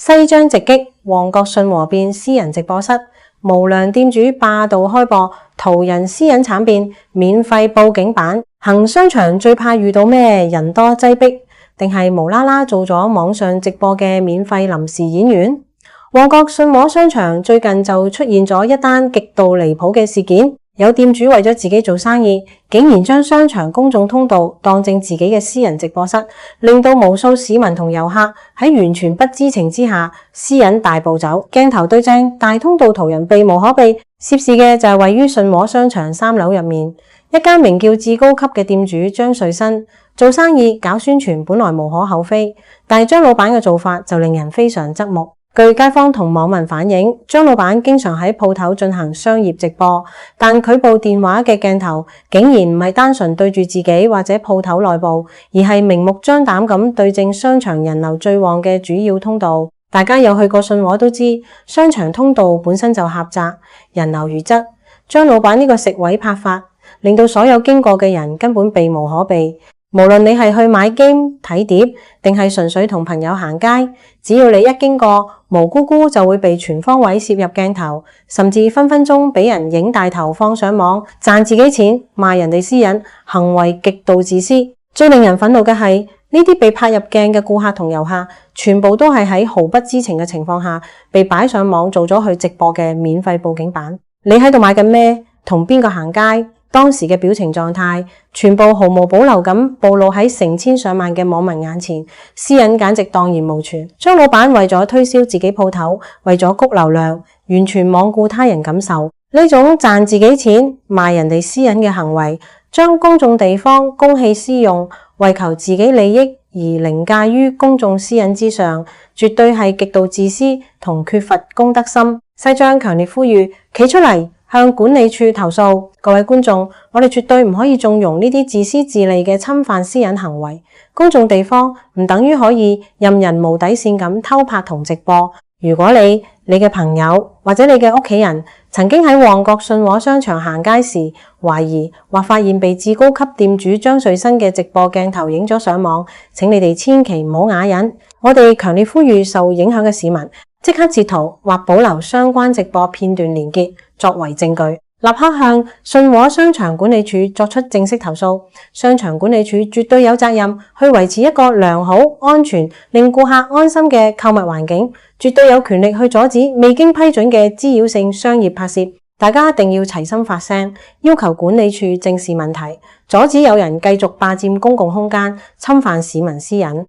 西張直擊，旺角信和變私人直播室，無良店主霸道開播，途人私隱慘變，免費報警版。行商場最怕遇到咩？人多擠迫，定係無啦啦做咗網上直播嘅免費臨時演員？旺角信和商場最近就出現咗一單極度離譜嘅事件。有店主為咗自己做生意，竟然將商場公眾通道當正自己嘅私人直播室，令到無數市民同遊客喺完全不知情之下，私隱大步走，鏡頭對正，大通道途人避無可避。涉事嘅就係位於信和商場3樓入面一間名叫至高級嘅店主張瑞新。做生意搞宣傳本來無可厚非，但係張老闆嘅做法就令人非常側目。據街坊同網民反映，張老闆經常喺鋪頭進行商業直播，但佢部電話嘅鏡頭竟然唔係單純對住自己或者鋪頭內部，而係明目張膽咁對正商場人流最旺嘅主要通道。大家有去過信和都知，商場通道本身就狹窄，人流如織。張老闆呢個食位拍法，令到所有經過嘅人根本避無可避。無論你係去買 game 睇碟，定係純粹同朋友行街，只要你一經過，無辜辜就會被全方位攝入鏡頭，甚至分分鐘俾人影大頭放上網，賺自己錢，賣人哋私隱，行為極度自私。最令人憤怒嘅係，呢啲被拍入鏡嘅顧客同遊客，全部都係喺毫不知情嘅情況下，被擺上網做咗去直播嘅免費報警版。你喺度買緊咩？同邊個行街？當時嘅表情狀態，全部毫無保留咁暴露喺成千上萬嘅網民眼前，私隱簡直蕩然無存。張老闆為咗推銷自己鋪頭，為咗谷流量，完全罔顧他人感受。呢種賺自己錢、賣人哋私隱嘅行為，將公眾地方公器私用，為求自己利益而凌駕於公眾私隱之上，絕對係極度自私同缺乏公德心。西張強烈呼籲，企出嚟向管理處投訴。各位觀眾，我哋絕對唔可以縱容呢啲自私自利嘅侵犯私隱行為。公眾地方唔等於可以任人無底線咁偷拍同直播。如果你嘅朋友或者你嘅屋企人曾經喺旺角信和商場行街時，懷疑或發現被至高級店主張瑞新嘅直播鏡頭影咗上網，請你哋千祈唔好啞忍。我哋強烈呼籲受影響嘅市民即刻截圖或保留相關直播片段連結作為證據，立刻向信和商場管理處作出正式投訴。商場管理處絕對有責任去維持一個良好、安全、令顧客安心嘅購物環境，絕對有權力去阻止未經批准嘅滋擾性商業拍攝。大家一定要齊心發聲，要求管理處正視問題，阻止有人繼續霸佔公共空間，侵犯市民私隱。